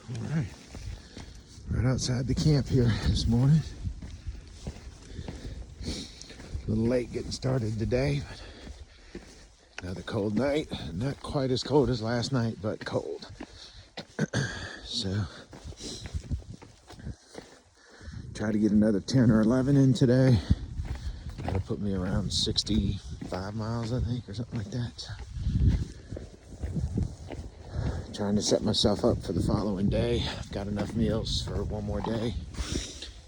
All right. Right outside the camp here this morning. A little late getting started today, but another cold night. Not quite as cold as last night, but cold. So, try to get another 10 or 11 in today. That'll put me around 65 miles, I think, or something like that. Trying to set myself up for the following day. I've got enough meals for one more day.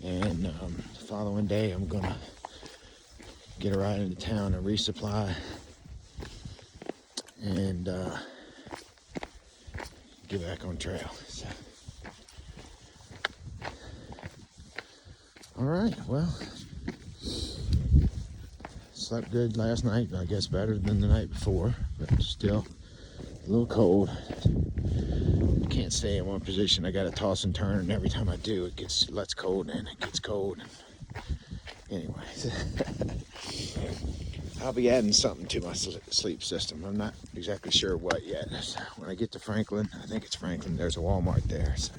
And the following day, I'm gonna get a ride into town and resupply and get back on trail. So. All right, well, slept good last night, I guess better than the night before, but still a little cold. Can't stay in one position. I gotta toss and turn, and every time I do, it lets cold and it gets cold. Anyways, I'll be adding something to my sleep system. I'm not exactly sure what yet. So when I get to Franklin, I think it's Franklin, there's a Walmart there. So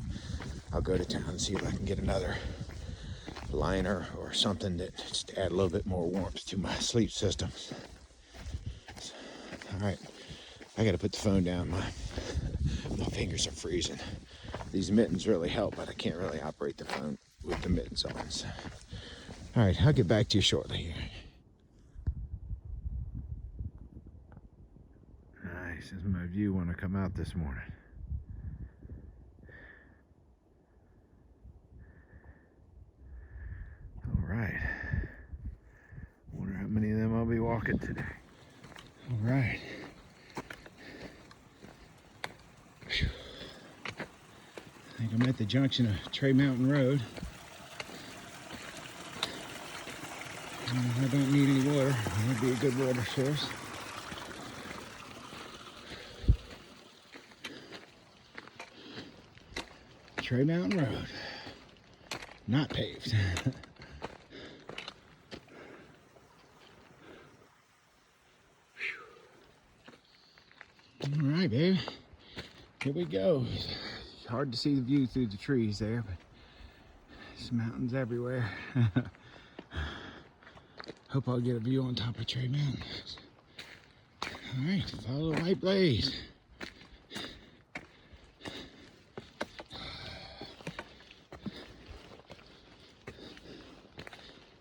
I'll go to town and see if I can get another liner or something that just add a little bit more warmth to my sleep system. So, all right, I gotta put the phone down. My fingers are freezing. These mittens really help, but I can't really operate the phone with the mittens on. So. All right, I'll get back to you shortly here. Nice, this is my view when I come out this morning. All right. Wonder how many of them I'll be walking today. All right. I think I'm at the junction of Trey Mountain Road. I don't need any water. That would be a good water source. Trey Mountain Road. Not paved. All right, baby. Here we go. It's hard to see the view through the trees there, but there's mountains everywhere. Hope I'll get a view on top of Trey Mountain. All right, follow the white blaze.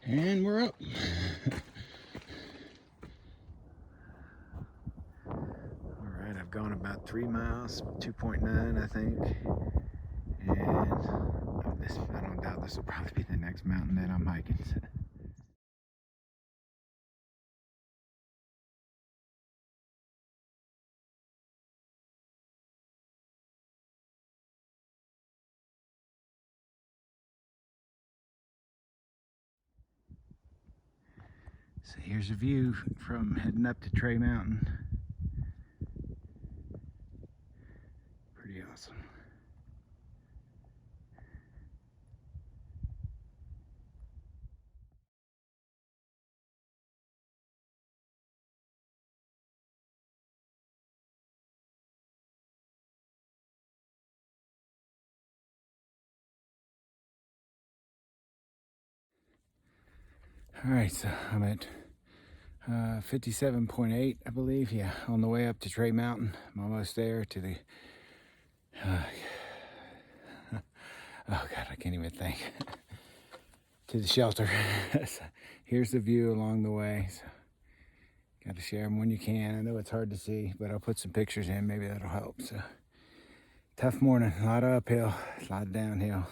And we're up. All right, I've gone about 3 miles, 2.9, I think. And I don't doubt this will probably be the next mountain that I'm hiking. So here's a view from heading up to Trey Mountain. Pretty awesome. All right, so I'm at 57.8, I believe. Yeah, on the way up to Trey Mountain. I'm almost there to the... oh God, I can't even think. To the shelter. So here's the view along the way. So got to share them when you can. I know it's hard to see, but I'll put some pictures in. Maybe that'll help. So tough morning. A lot of uphill, a lot of downhill.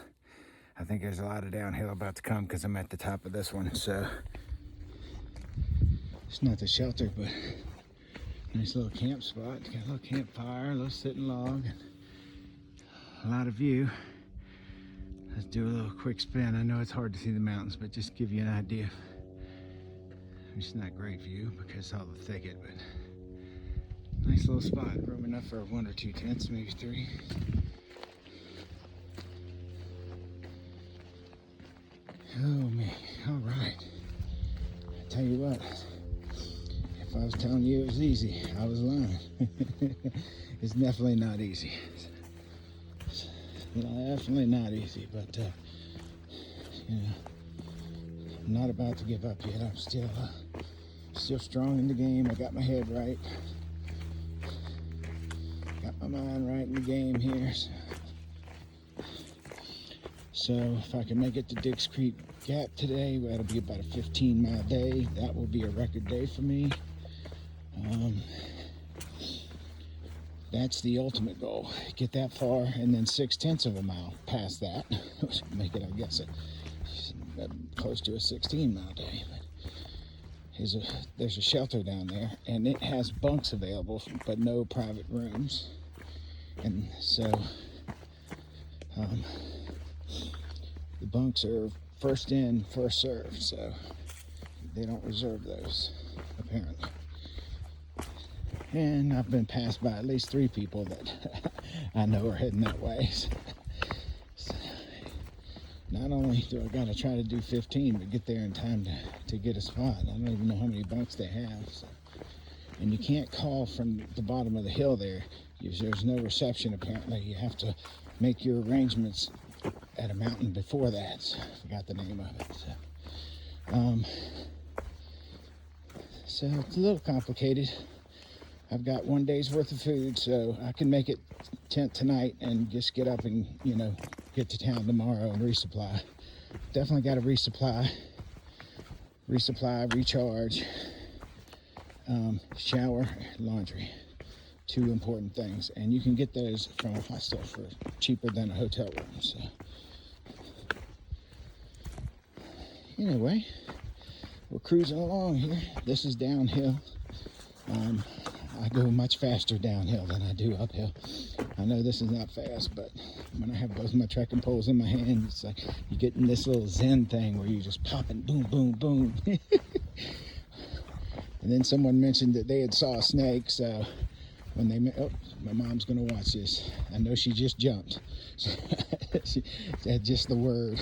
I think there's a lot of downhill about to come because I'm at the top of this one. So it's not the shelter, but nice little camp spot. Got a little campfire, a little sitting log, and a lot of view. Let's do a little quick spin. I know it's hard to see the mountains, but just give you an idea. It's not a great view because all the thicket, but nice little spot. Room enough for 1 or 2 tents, maybe 3. Oh man, all right. I tell you what, if I was telling you it was easy, I was lying. It's definitely not easy. Definitely not easy, but you know, I'm not about to give up yet. I'm still strong in the game. I got my head right, got my mind right in the game here. So if I can make it to Dix Creek Gap today, well, that'll be about a 15-mile day. That will be a record day for me. That's the ultimate goal. Get that far, and then 6/10 of a mile past that, which would make it, I guess, close to a 16-mile day. There's a shelter down there, and it has bunks available, but no private rooms. And so the bunks are first in, first served, so they don't reserve those, apparently. And I've been passed by at least 3 people that I know are heading that way. So not only do I got to try to do 15, but get there in time to get a spot. I don't even know how many bunks they have. So. And you can't call from the bottom of the hill there. There's no reception, apparently. You have to make your arrangements at a mountain before that. So I forgot the name of it. So it's a little complicated. I've got 1 day's worth of food, so I can make it tent tonight and just get up and, get to town tomorrow and resupply. Definitely got to resupply, recharge, shower, laundry. 2 important things. And you can get those from a hostel for cheaper than a hotel room. So anyway, we're cruising along here. This is downhill. I go much faster downhill than I do uphill. I know this is not fast, but when I have both my trekking poles in my hand, it's like you get in this little zen thing where you just popping, boom, boom, boom. And then someone mentioned that they had saw a snake, so when they my mom's gonna watch this. I know she just jumped. She said just the word.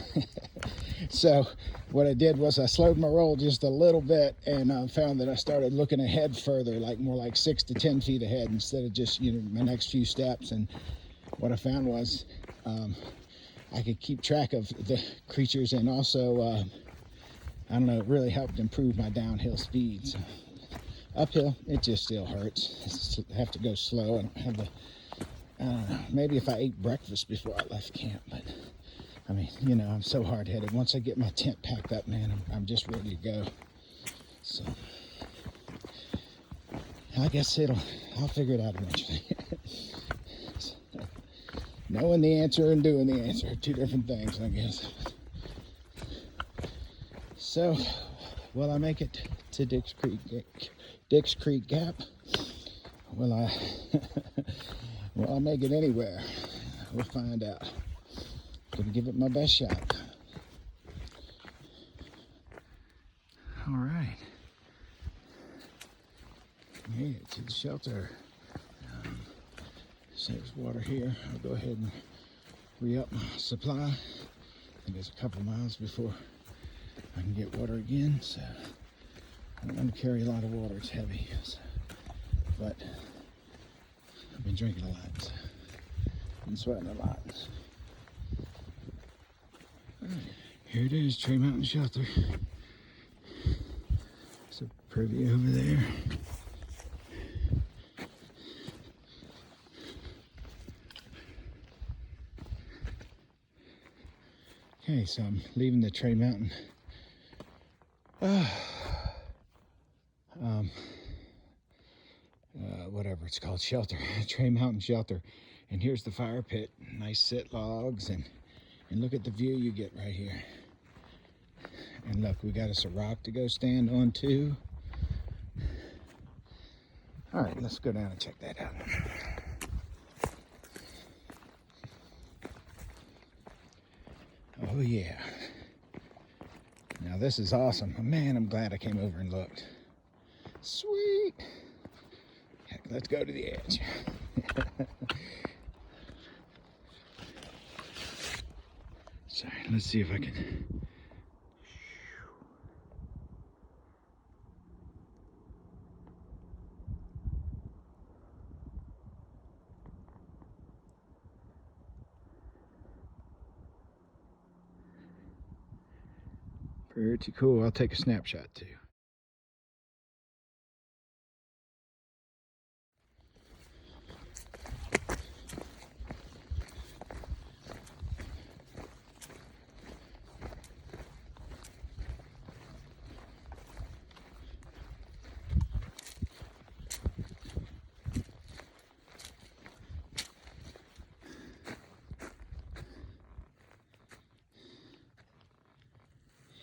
So what I did was I slowed my roll just a little bit, and found that I started looking ahead further, more like 6 to 10 feet ahead instead of just my next few steps. And what I found was I could keep track of the creatures, and also I don't know, it really helped improve my downhill speed. So uphill, it just still hurts. I have to go slow. I don't have I don't know, maybe if I ate breakfast before I left camp, but I mean, I'm so hard-headed. Once I get my tent packed up, man, I'm just ready to go. So I guess I'll figure it out eventually. Knowing the answer and doing the answer are 2 different things, I guess. So, will I make it to Dix Creek Gap? Will I'll make it anywhere. We'll find out. Gonna give it my best shot. All right. Made it to the shelter. So there's water here. I'll go ahead and re-up my supply. I think it's a couple miles before I can get water again. So I don't want to carry a lot of water. It's heavy. So, but I've been drinking a lot. So been sweating a lot. Here it is, Tree Mountain Shelter. It's a privy over there. Okay, so I'm leaving the Tree Mountain. Whatever it's called, shelter, Tree Mountain Shelter. And here's the fire pit. Nice sit logs, and look at the view you get right here. And look, we got us a rock to go stand on too. All right, let's go down and check that out. Oh yeah. Now this is awesome. Man, I'm glad I came over and looked. Sweet. Heck, let's go to the edge. Sorry, let's see if I can. Pretty cool. I'll take a snapshot too.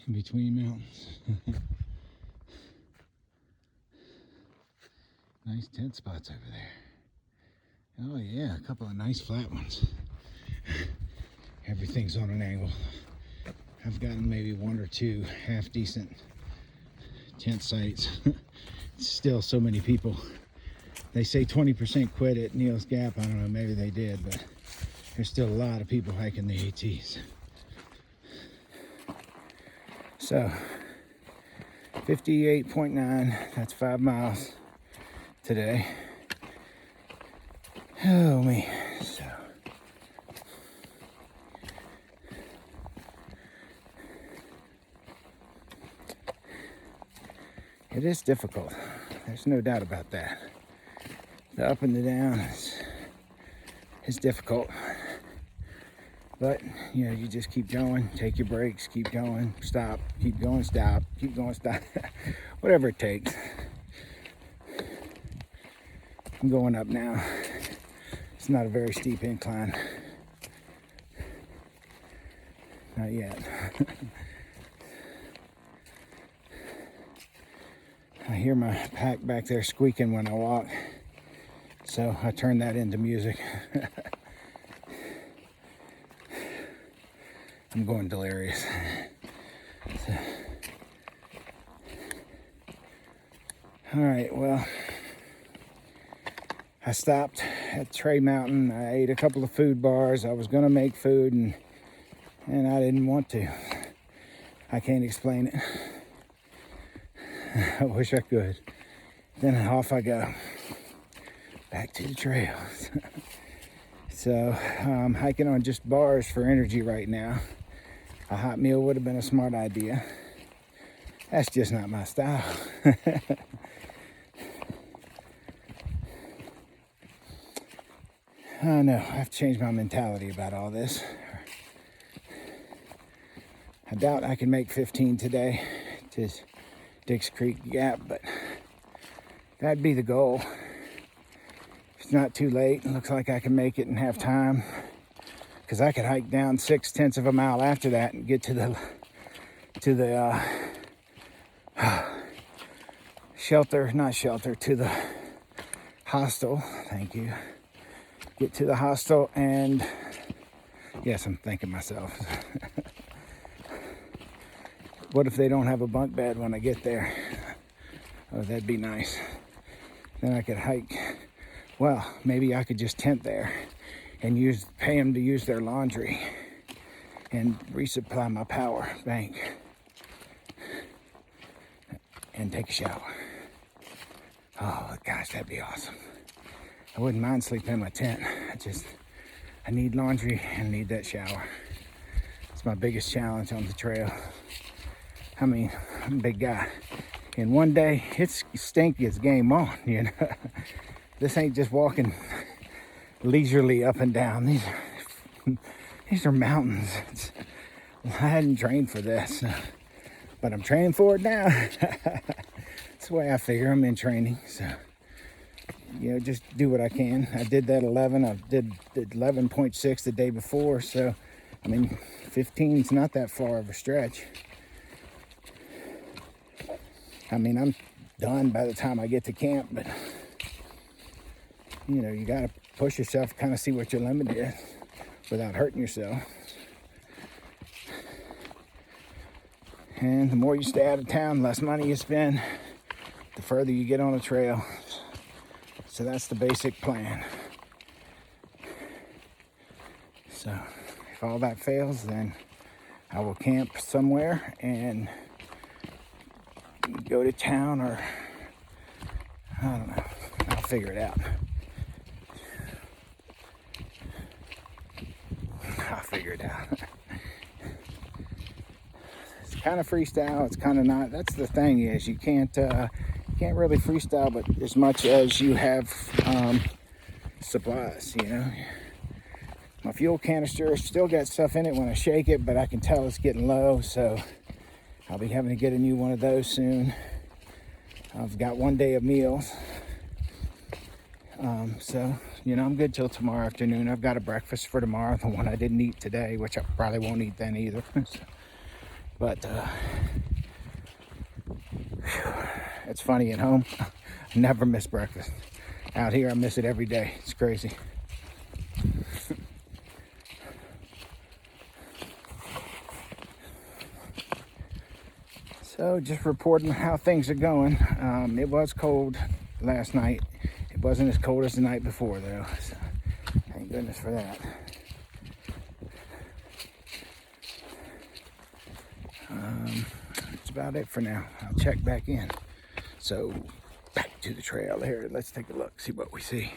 In between mountains. Nice tent spots over there. Oh yeah, a couple of nice flat ones. Everything's on an angle. I've gotten maybe one or two half decent tent sites. Still so many people. They say 20% quit at Neil's Gap. I don't know, maybe they did, but there's still a lot of people hiking the ATs. So 58.9, that's 5 miles today. Oh me. So it is difficult. There's no doubt about that. The up and the down is difficult. But, you know, you just keep going, take your breaks, keep going, stop, keep going, stop, keep going, stop. Whatever it takes. I'm going up now. It's not a very steep incline. Not yet. I hear my pack back there squeaking when I walk. So I turn that into music. I'm going delirious. So. All right, well, I stopped at Trey Mountain. I ate a couple of food bars. I was gonna make food and I didn't want to. I can't explain it. I wish I could. Then off I go. Back to the trails. So I'm hiking on just bars for energy right now. A hot meal would have been a smart idea. That's just not my style. Oh no, I have to change my mentality about all this. I doubt I can make 15 today to Dix Creek Gap, but that'd be the goal. It's not too late. It looks like I can make it in half time, because I could hike down 6/10 of a mile after that and get to the shelter, not shelter, to the hostel. Thank you. Get to the hostel and yes, I'm thanking myself. What if they don't have a bunk bed when I get there? Oh, that'd be nice. Then I could hike. Well, maybe I could just tent there and pay them to use their laundry and resupply my power bank and take a shower. Oh gosh, that'd be awesome. I wouldn't mind sleeping in my tent. I need laundry and need that shower. It's my biggest challenge on the trail. I mean, I'm a big guy. In one day, it's stinky as game on, you know. This ain't just walking leisurely up and down. These are mountains. I hadn't trained for this, but I'm training for it now. That's the way I figure. I'm in training, so you know, just do what I can. I did that 11. I did 11.6 the day before, so I mean, 15 is not that far of a stretch. I mean, I'm done by the time I get to camp, but you know, you got to push yourself, kind of see what your limit is without hurting yourself. And the more you stay out of town, the less money you spend, the further you get on a trail. So that's the basic plan. So if all that fails, then I will camp somewhere and go to town, or I don't know. I'll figure it out. I'll figure it out. It's kind of freestyle, it's kind of not. That's the thing, is you can't really freestyle, but as much as you have supplies, you know. My fuel canister still got stuff in it when I shake it, but I can tell it's getting low, so I'll be having to get a new one of those soon. I've got 1 day of meals, so you know, I'm good till tomorrow afternoon. I've got a breakfast for tomorrow, the one I didn't eat today, which I probably won't eat then either. But it's funny, at home I never miss breakfast. Out here I miss it every day. It's crazy. So just reporting how things are going. It was cold last night. It wasn't as cold as the night before though, so thank goodness for that. That's about it for now. I'll check back in. So back to the trail here. Let's take a look, see what we see.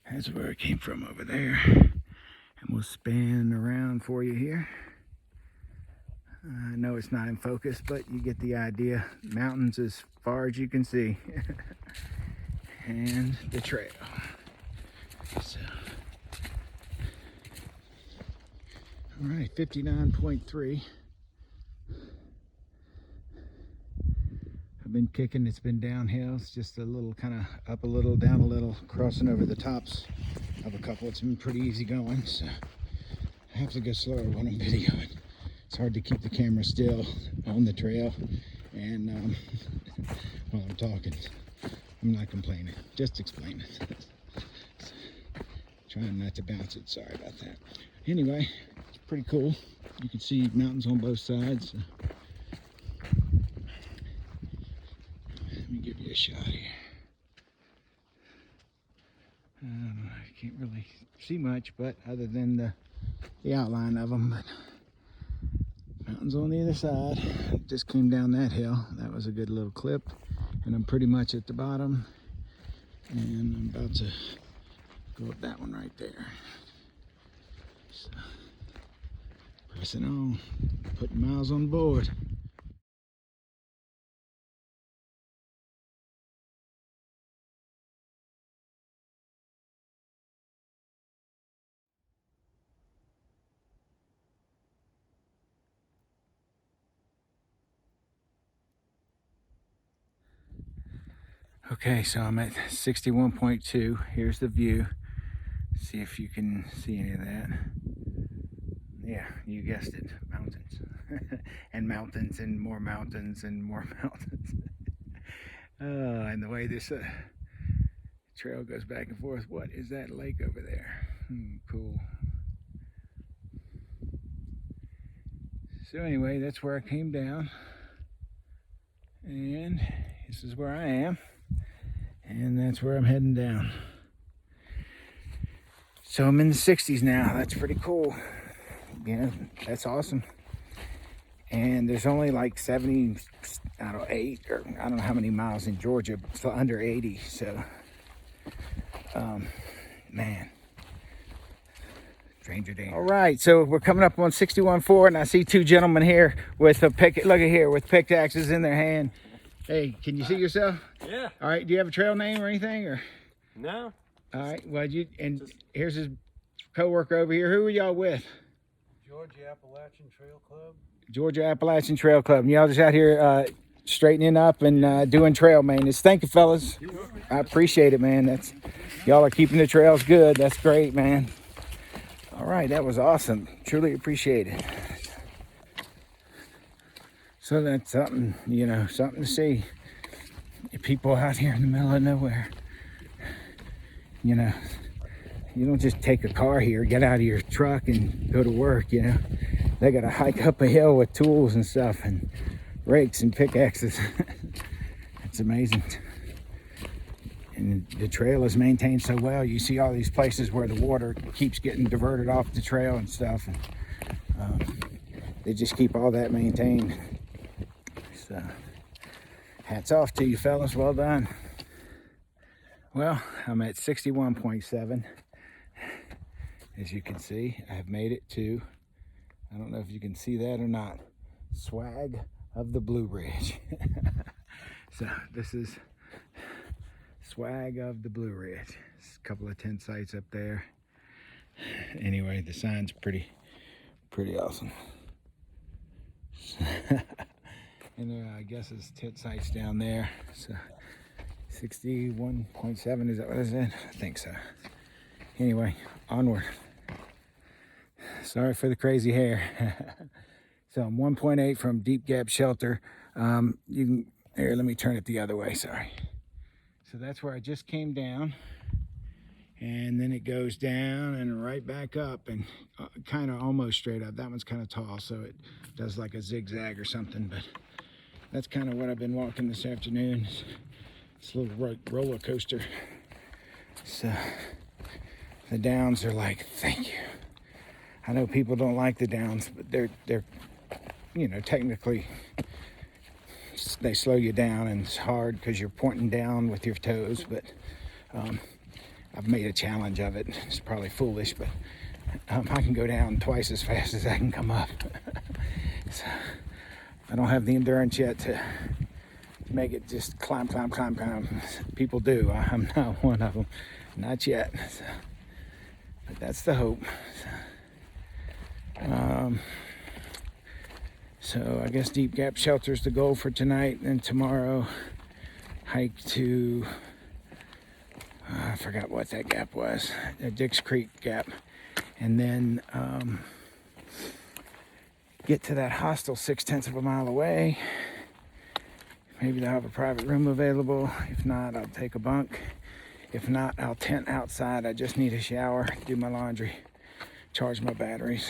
That's where it came from, over there. And we'll spin around for you here. I know it's not in focus, but you get the idea. Mountains as far as you can see. And the trail. So, all right, 59.3. I've been kicking, it's been downhill. It's just a little kind of up a little, down a little, crossing over the tops of a couple. It's been pretty easy going, so I have to go slower when I'm videoing. It's hard to keep the camera still on the trail and while I'm talking. I'm not complaining, just explaining. So, trying not to bounce it, sorry about that. Anyway, it's pretty cool. You can see mountains on both sides. So. Let me give you a shot here. I can't really see much, but other than the outline of them. But mountains on the other side. Just came down that hill. That was a good little clip. And I'm pretty much at the bottom. And I'm about to go up that one right there. So, pressing on, putting miles on board. Okay, so I'm at 61.2. Here's the view. See if you can see any of that. Yeah, you guessed it, mountains. And mountains and more mountains and more mountains. And the way this trail goes back and forth. What is that lake over there? Cool. So anyway, that's where I came down. And this is where I am. And that's where I'm heading down. So I'm in the 60s now. That's pretty cool. Yeah, that's awesome. And there's only like 70, I don't know, 8 or I don't know how many miles in Georgia, but it's under 80. So, man. Stranger danger. All right, so we're coming up on 61.4, and I see two gentlemen here with a pick. Look at here, with pickaxes in their hand. Hey, can you see yourself? Yeah. All right. Do you have a trail name or anything, or? No. All right. Well, here's his coworker over here. Who are y'all with? Georgia Appalachian Trail Club. Georgia Appalachian Trail Club. And y'all just out here straightening up and doing trail maintenance. Thank you, fellas. I appreciate it, man. Y'all are keeping the trails good. That's great, man. All right, that was awesome. Truly appreciate it. So that's something, something to see. People out here in the middle of nowhere. You don't just take a car here, get out of your truck and go to work, They got to hike up a hill with tools and stuff and rakes and pickaxes. It's amazing. And the trail is maintained so well. You see all these places where the water keeps getting diverted off the trail and stuff. And they just keep all that maintained. So, hats off to you fellas, well done. Well, I'm at 61.7. As you can see, I've made it to, I don't know if you can see that or not, Swag of the Blue Ridge. So this is swag of the Blue Ridge. There's a couple of tent sites up there. Anyway, the sign's pretty awesome. And I guess it's tent sites down there. So 61.7, is that what I said? I think so. Anyway, onward. Sorry for the crazy hair. So I'm 1.8 from Deep Gap Shelter. You can, here, let me turn it the other way, sorry. So that's where I just came down. And then it goes down and right back up and kind of almost straight up. That one's kind of tall, so it does like a zigzag or something. But that's kind of what I've been walking this afternoon. It's a little roller coaster. So the downs are like, thank you. I know people don't like the downs, but they're you know, technically they slow you down and it's hard because you're pointing down with your toes. But I've made a challenge of it. It's probably foolish, but I can go down twice as fast as I can come up. So I don't have the endurance yet to make it just climb. People do. I'm not one of them. Not yet. So, but that's the hope. So I guess Deep Gap Shelter's the goal for tonight. And tomorrow, hike to, I forgot what that gap was. Dix Creek Gap. And then get to that hostel 0.6 of a mile away. Maybe they'll have a private room available. If not, I'll take a bunk. If not, I'll tent outside. I just need a shower, do my laundry, charge my batteries.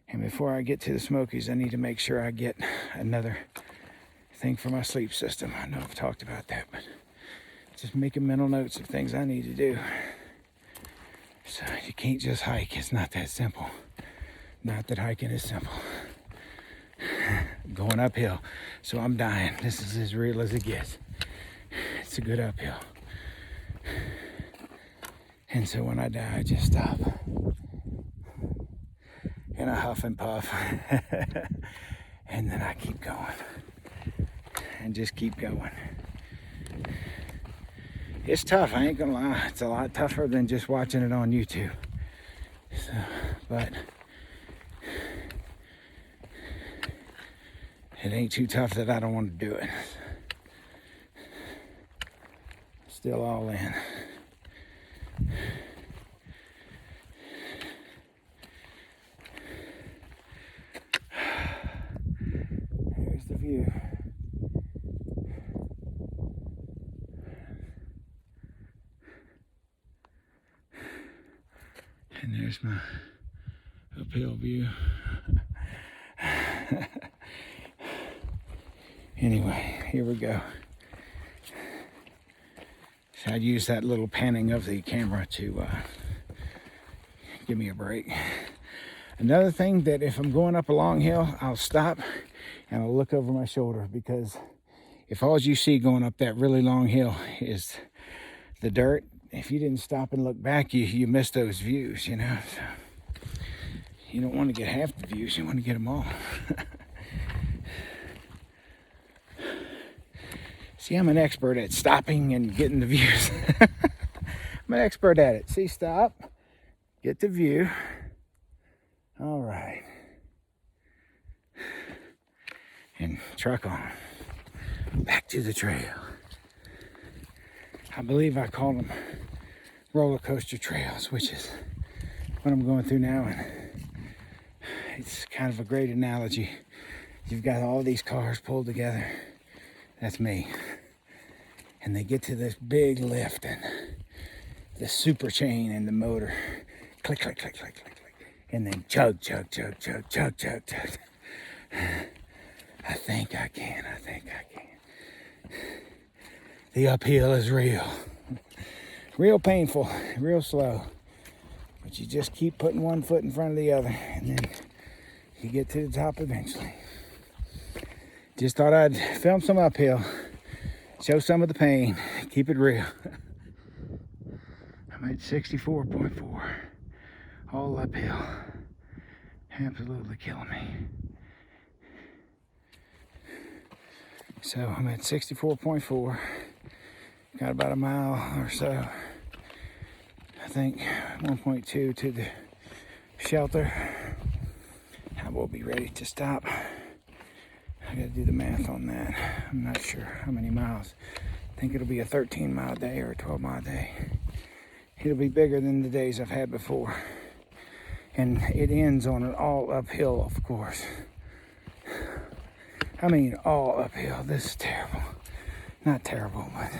And before I get to the Smokies, I need to make sure I get another thing for my sleep system. I know I've talked about that, but just making mental notes of things I need to do. So you can't just hike. It's not that simple. Not that hiking is simple. Going uphill, so I'm dying. This is as real as it gets. It's a good uphill. And so when I die, I just stop. And I huff and puff. And then I keep going. And just keep going. It's tough, I ain't gonna lie. It's a lot tougher than just watching it on YouTube. So, but it ain't too tough that I don't want to do it. Still all in. Here's the view. And there's my uphill view. Anyway, here we go. So I'd use that little panning of the camera to give me a break. Another thing, that if I'm going up a long hill, I'll stop and I'll look over my shoulder, because if all you see going up that really long hill is the dirt, if you didn't stop and look back, you miss those views, you know. So you don't want to get half the views, you want to get them all. See, I'm an expert at stopping and getting the views. I'm an expert at it. See, stop, get the view. All right. And truck on. Back to the trail. I believe I call them roller coaster trails, which is what I'm going through now. And it's kind of a great analogy. You've got all these cars pulled together. That's me. And they get to this big lift and the super chain and the motor. Click, click, click, click, click, click. And then chug, chug, chug, chug, chug, chug, chug. I think I can. The uphill is real. Real painful, real slow. But you just keep putting one foot in front of the other, and then you get to the top eventually. Just thought I'd film some uphill, show some of the pain, keep it real. I'm at 64.4, all uphill. Absolutely killing me. So I'm at 64.4. Got about a mile or so. I think 1.2 to the shelter. I will be ready to stop. I gotta do the math on that. I'm not sure how many miles. I think it'll be a 13-mile day or a 12-mile day. It'll be bigger than the days I've had before. And it ends on an all uphill, of course. I mean, all uphill. This is terrible. Not terrible, but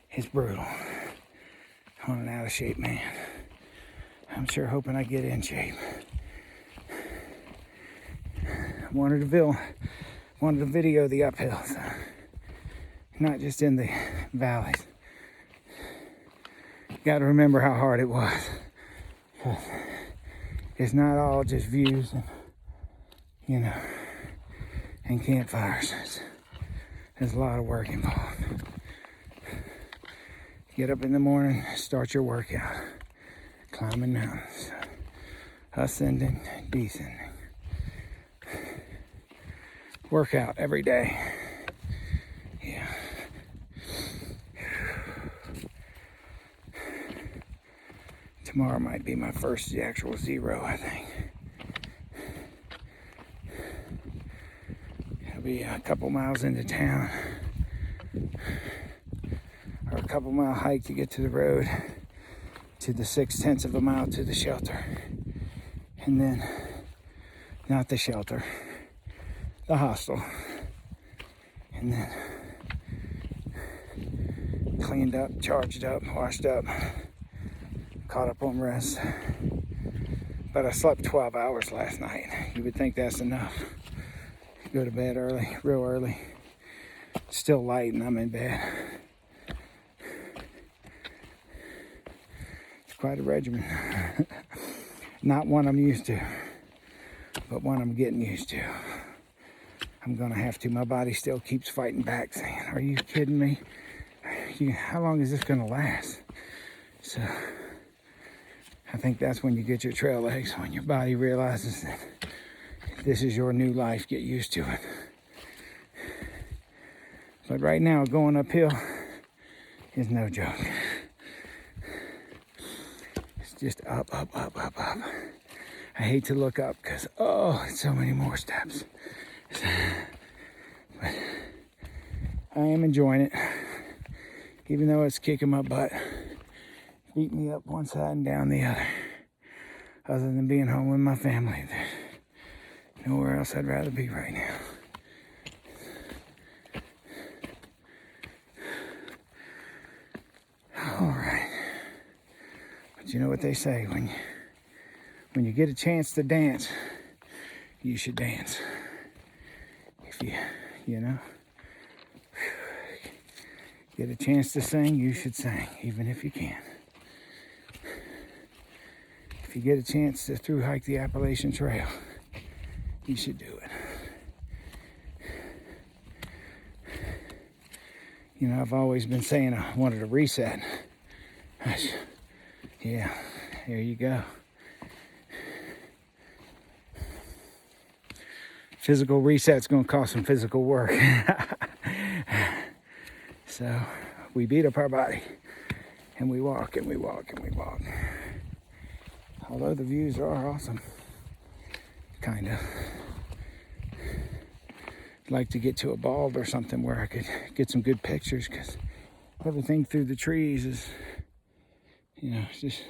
it's brutal. I'm an out of shape man. I'm sure hoping I get in shape. I wanted to video the uphills, not just in the valleys. Got to remember how hard it was. It's not all just views and, and campfires. There's a lot of work involved. Get up in the morning, start your workout. Climbing mountains, ascending, descending. Workout every day. Yeah. Tomorrow might be my first actual zero, I think. It'll be a couple miles into town, or a couple mile hike to get to the road, to the 6/10 of a mile to the shelter. And then, not the shelter, the hostel. And then cleaned up, charged up, washed up, caught up on rest. But I slept 12 hours last night. You would think that's enough. Go to bed early, real early. It's still light and I'm in bed. It's quite a regimen. Not one I'm used to, but one I'm getting used to. I'm gonna have to. My body still keeps fighting back, saying, "Are you kidding me? How long is this gonna last?" So I think that's when you get your trail legs, when your body realizes that this is your new life. Get used to it. But right now, going uphill is no joke. It's just up, up, up, up, up. I hate to look up because, oh, it's so many more steps. But I am enjoying it, even though it's kicking my butt, beating me up one side and down the other. Other than being home with my family, there's nowhere else I'd rather be right now. All right, but you know what they say, when you get a chance to dance, you should dance. If you know, get a chance to sing, you should sing, even if you can't. If you get a chance to through hike the Appalachian Trail, you should do it. You know, I've always been saying I wanted a reset. Yeah, there you go. Physical reset's gonna cost some physical work. So we beat up our body and we walk and we walk and we walk. Although the views are awesome, kind of. I'd like to get to a bald or something where I could get some good pictures, because everything through the trees is, it's just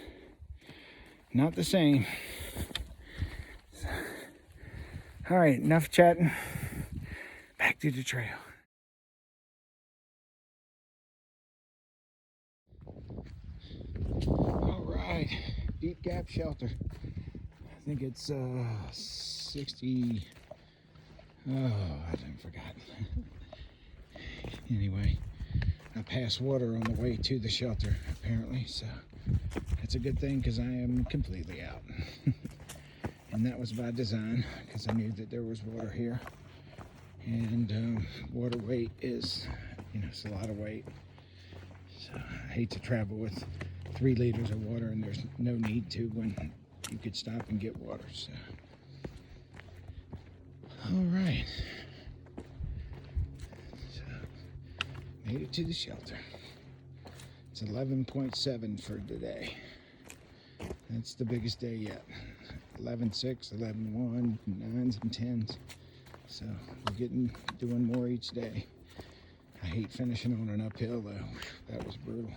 not the same. So, all right, enough chatting. Back to the trail. All right, Deep Gap Shelter. I think it's 60. Oh, I didn't forgot. Anyway, I passed water on the way to the shelter, apparently, so that's a good thing because I am completely out. And that was by design, because I knew that there was water here. And water weight is, it's a lot of weight. So I hate to travel with 3 liters of water and there's no need to when you could stop and get water. So it to the shelter. It's 11.7 for today. That's the biggest day yet. 11.6, 11.1, 9s and 10s. So we're doing more each day. I hate finishing on an uphill though. That was brutal.